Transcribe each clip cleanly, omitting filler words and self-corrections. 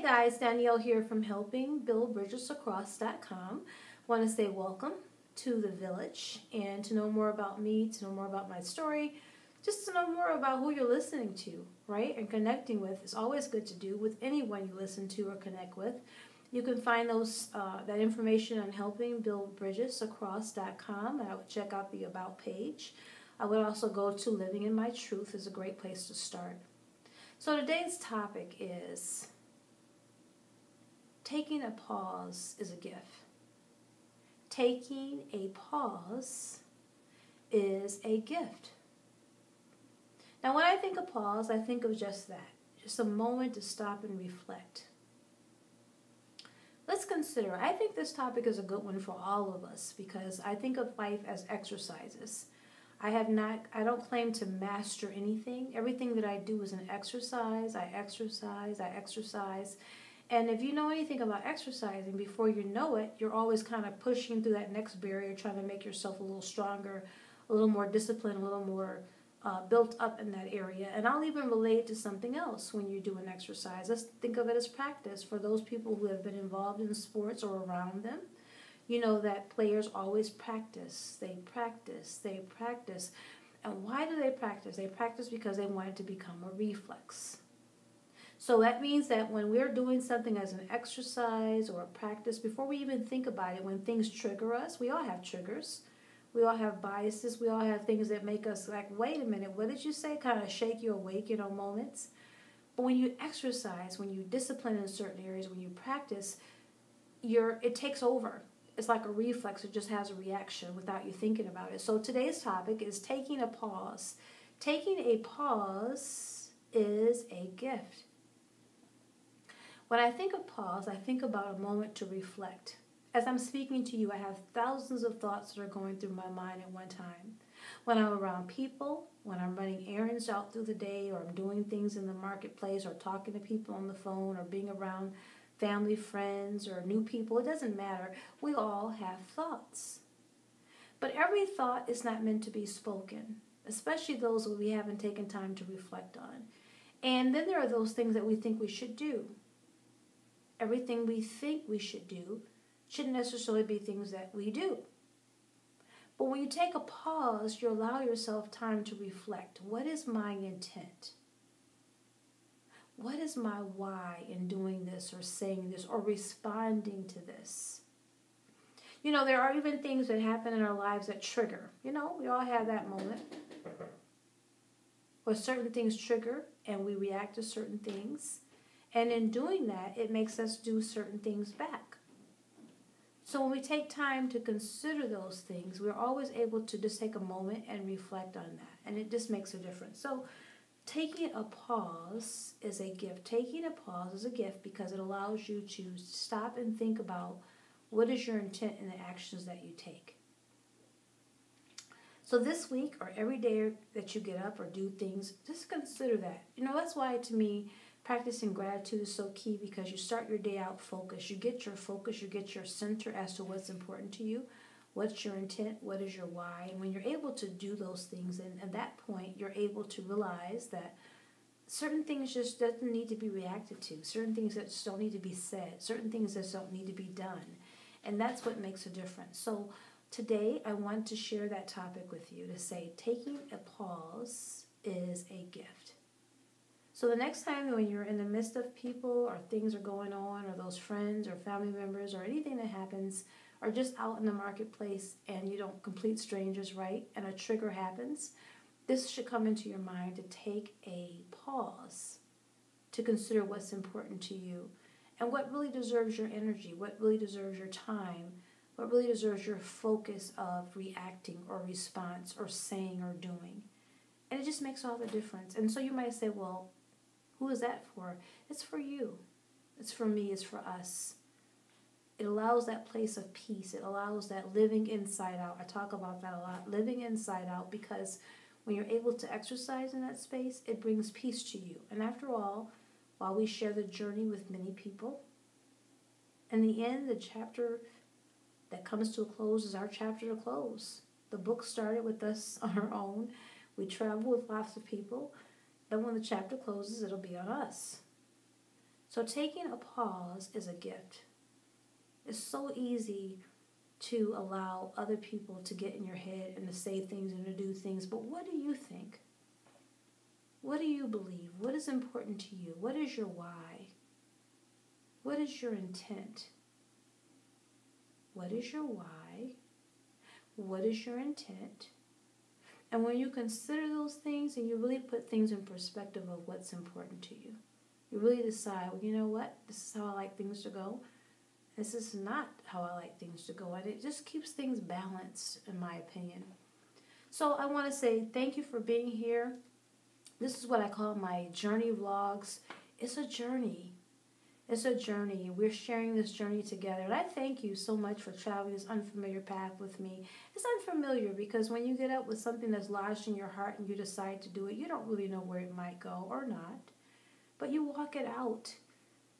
guys, Danielle here from helpingbildbridgesacross.com. Want to say welcome to the village and to know more about me, to know more about my story, just to know more about who you're listening to, right? And connecting with is always good to do with anyone you listen to or connect with. You can find that information on helpingbildbridgesacross.com, and I would check out the About page. I would also go to Living in My Truth is a great place to start. So today's topic is taking a pause is a gift. Taking a pause is a gift. Now when I think of pause, I think of just that. Just a moment to stop and reflect. Let's consider, I think this topic is a good one for all of us because I think of life as exercises. I don't claim to master anything. Everything that I do is an exercise. I exercise. And if you know anything about exercising, before you know it, you're always kind of pushing through that next barrier, trying to make yourself a little stronger, a little more disciplined, a little more built up in that area. And I'll even relate it to something else when you do an exercise. Let's think of it as practice. For those people who have been involved in sports or around them, you know that players always practice. They practice. And why do they practice? They practice because they want it to become a reflex. So that means that when we're doing something as an exercise or a practice, before we even think about it, when things trigger us, we all have triggers. We all have biases. We all have things that make us like, wait a minute, what did you say? Kind of shake you awake, moments. But when you exercise, when you discipline in certain areas, when you practice, it takes over. It's like a reflex. It just has a reaction without you thinking about it. So today's topic is taking a pause. Taking a pause is a gift. When I think of pause, I think about a moment to reflect. As I'm speaking to you, I have thousands of thoughts that are going through my mind at one time. When I'm around people, when I'm running errands out through the day, or I'm doing things in the marketplace, or talking to people on the phone, or being around family, friends, or new people, it doesn't matter. We all have thoughts. But every thought is not meant to be spoken, especially those that we haven't taken time to reflect on. And then there are those things that we think we should do. Everything we think we should do shouldn't necessarily be things that we do. But when you take a pause, you allow yourself time to reflect. What is my intent? What is my why in doing this or saying this or responding to this? There are even things that happen in our lives that trigger. We all have that moment where certain things trigger and we react to certain things. And in doing that, it makes us do certain things back. So when we take time to consider those things, we're always able to just take a moment and reflect on that. And it just makes a difference. So taking a pause is a gift. Taking a pause is a gift because it allows you to stop and think about what is your intent in the actions that you take. So this week or every day that you get up or do things, just consider that. That's why to me, practicing gratitude is so key because you start your day out focused. You get your focus, you get your center as to what's important to you. What's your intent? What is your why? And when you're able to do those things, and at that point, you're able to realize that certain things just doesn't need to be reacted to. Certain things that just don't need to be said. Certain things that don't need to be done. And that's what makes a difference. So today, I want to share that topic with you to say taking a pause is a gift. So the next time when you're in the midst of people or things are going on or those friends or family members or anything that happens or just out in the marketplace and you don't complete strangers, right, and a trigger happens, this should come into your mind to take a pause to consider what's important to you and what really deserves your energy, what really deserves your time, what really deserves your focus of reacting or response or saying or doing. And it just makes all the difference. And so you might say, well, who is that for? It's for you. It's for me. It's for us. It allows that place of peace. It allows that living inside out. I talk about that a lot. Living inside out, because when you're able to exercise in that space, it brings peace to you. And after all, while we share the journey with many people, in the end, the chapter that comes to a close is our chapter to close. The book started with us on our own. We travel with lots of people. And when the chapter closes, it'll be on us. So taking a pause is a gift. It's so easy to allow other people to get in your head and to say things and to do things. But what do you think? What do you believe? What is important to you? What is your why? What is your intent? What is your why? What is your intent? And when you consider those things and you really put things in perspective of what's important to you, you really decide, well, you know what? This is how I like things to go. This is not how I like things to go. And it just keeps things balanced, in my opinion. So I want to say thank you for being here. This is what I call my journey vlogs. It's a journey. It's a journey. We're sharing this journey together. And I thank you so much for traveling this unfamiliar path with me. It's unfamiliar because when you get up with something that's lodged in your heart and you decide to do it, you don't really know where it might go or not. But you walk it out.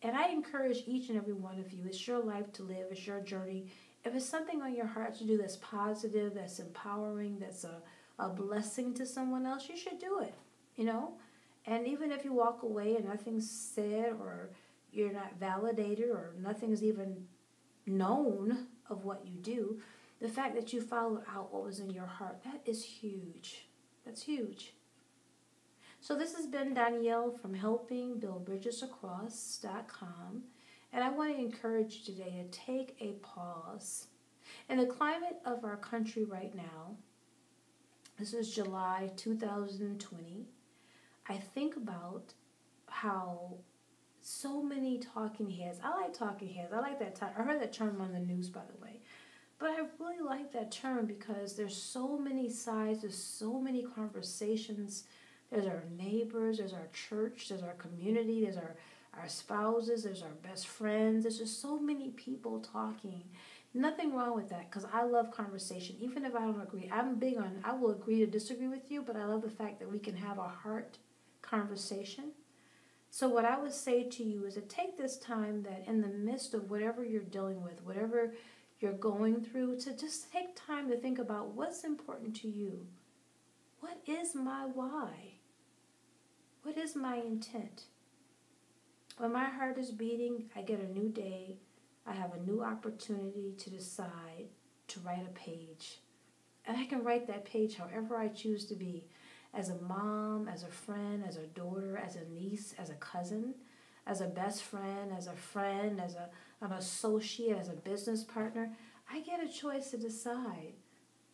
And I encourage each and every one of you. It's your life to live. It's your journey. If it's something on your heart to do that's positive, that's empowering, that's a blessing to someone else, you should do it, you know? And even if you walk away and nothing's said or you're not validated or nothing's even known of what you do, the fact that you followed out what was in your heart, that is huge. That's huge. So this has been Danielle from helpingbuildbridgesacross.com, and I want to encourage you today to take a pause. In the climate of our country right now, this is July 2020, I think about how so many talking heads, I like talking heads, I like that term. I heard that term on the news, by the way. But I really like that term because there's so many sides, there's so many conversations. There's our neighbors, there's our church, there's our community, there's our spouses, there's our best friends. There's just so many people talking. Nothing wrong with that because I love conversation. Even if I don't agree, I will agree to disagree with you, but I love the fact that we can have a heart conversation. So what I would say to you is to take this time that in the midst of whatever you're dealing with, whatever you're going through, to just take time to think about what's important to you. What is my why? What is my intent? When my heart is beating, I get a new day. I have a new opportunity to decide to write a page. And I can write that page however I choose to be. As a mom, as a friend, as a daughter, as a niece, as a cousin, as a best friend, as an associate, as a business partner. I get a choice to decide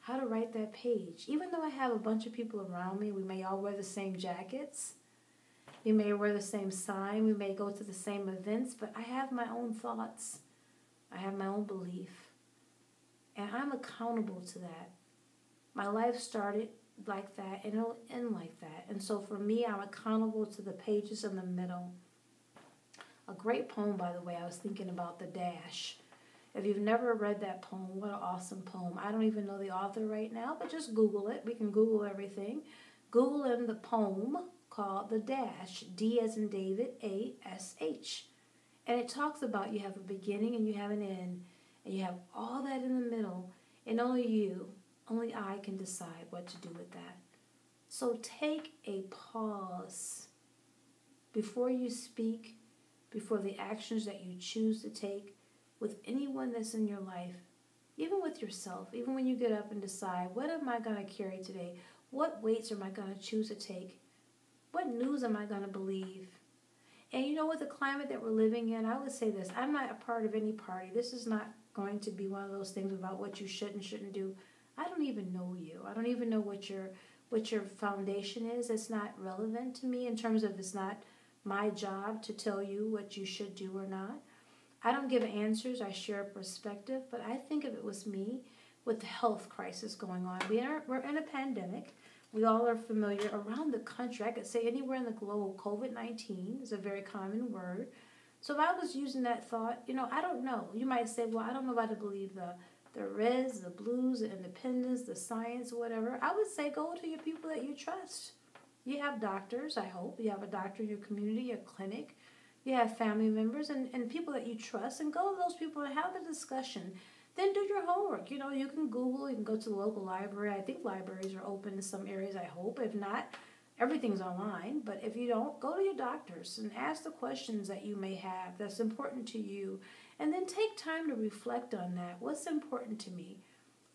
how to write that page. Even though I have a bunch of people around me, we may all wear the same jackets. We may wear the same sign. We may go to the same events, but I have my own thoughts. I have my own belief. And I'm accountable to that. My life started like that and it'll end like that. And so for me, I'm accountable to the pages in the middle. A great poem, by the way, I was thinking about The Dash. If you've never read that poem, what an awesome poem. I don't even know the author right now, but just Google it. We can Google everything. Google in the poem called The Dash, D as in David, A-S-H. And it talks about you have a beginning and you have an end, and you have all that in the middle, and only I can decide what to do with that. So take a pause before you speak, before the actions that you choose to take with anyone that's in your life, even with yourself, even when you get up and decide, what am I going to carry today? What weights am I going to choose to take? What news am I going to believe? And you know, with the climate that we're living in, I would say this, I'm not a part of any party. This is not going to be one of those things about what you should and shouldn't do. I don't even know you. I don't even know what your foundation is. It's not relevant to me in terms of it's not my job to tell you what you should do or not. I don't give answers. I share a perspective. But I think if it was me with the health crisis going on, we're in a pandemic. We all are familiar around the country. I could say anywhere in the globe, COVID-19 is a very common word. So if I was using that thought, I don't know. You might say, well, I don't know about to believe the reds, the blues, the independents, the science, whatever. I would say go to your people that you trust. You have doctors, I hope. You have a doctor in your community, your clinic. You have family members and people that you trust. And go to those people and have a discussion. Then do your homework. You can Google. You can go to the local library. I think libraries are open in some areas, I hope. If not, Everything's online, but if you don't, go to your doctors and ask the questions that you may have that's important to you. And then take time to reflect on that. What's important to me?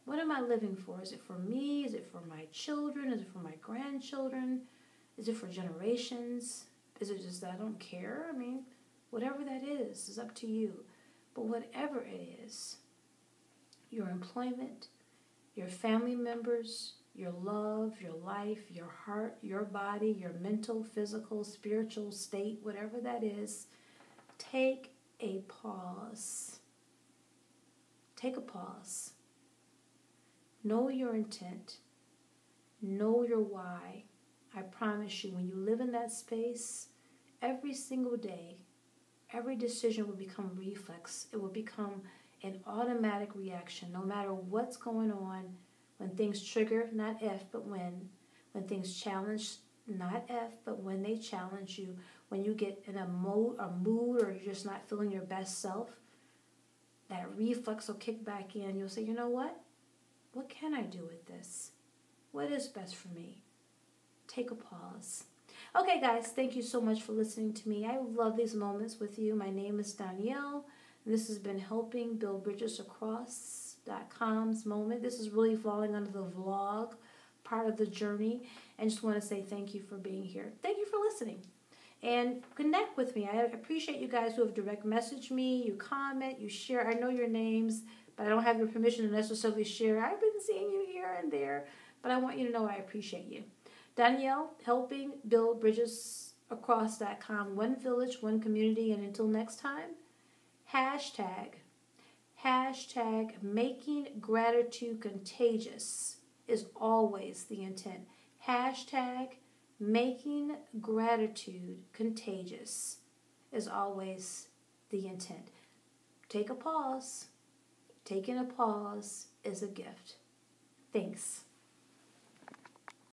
What am I living for? Is it for me? Is it for my children? Is it for my grandchildren? Is it for generations? Is it just that I don't care? I mean, whatever that is up to you. But whatever it is, your employment, your family members, your love, your life, your heart, your body, your mental, physical, spiritual state, whatever that is, take a pause. Take a pause. Know your intent. Know your why. I promise you, when you live in that space, every single day, every decision will become reflex. It will become an automatic reaction, no matter what's going on. When things trigger, not if, but when. When things challenge, not if, but when they challenge you. When you get in a mood or you're just not feeling your best self, that reflex will kick back in. You'll say, you know what? What can I do with this? What is best for me? Take a pause. Okay, guys, thank you so much for listening to me. I love these moments with you. My name is Danielle. This has been Helping Build Bridges Across.com's moment. This is really falling under the vlog part of the journey. And just want to say thank you for being here. Thank you for listening. And connect with me. I appreciate you guys who have direct messaged me, you comment, you share. I know your names, but I don't have your permission to necessarily share. I've been seeing you here and there, but I want you to know I appreciate you. Danielle, Helping Build Bridges Across.com. One village, one community. And until next time, hashtag making gratitude contagious is always the intent. Hashtag making gratitude contagious is always the intent. Take a pause. Taking a pause is a gift. Thanks.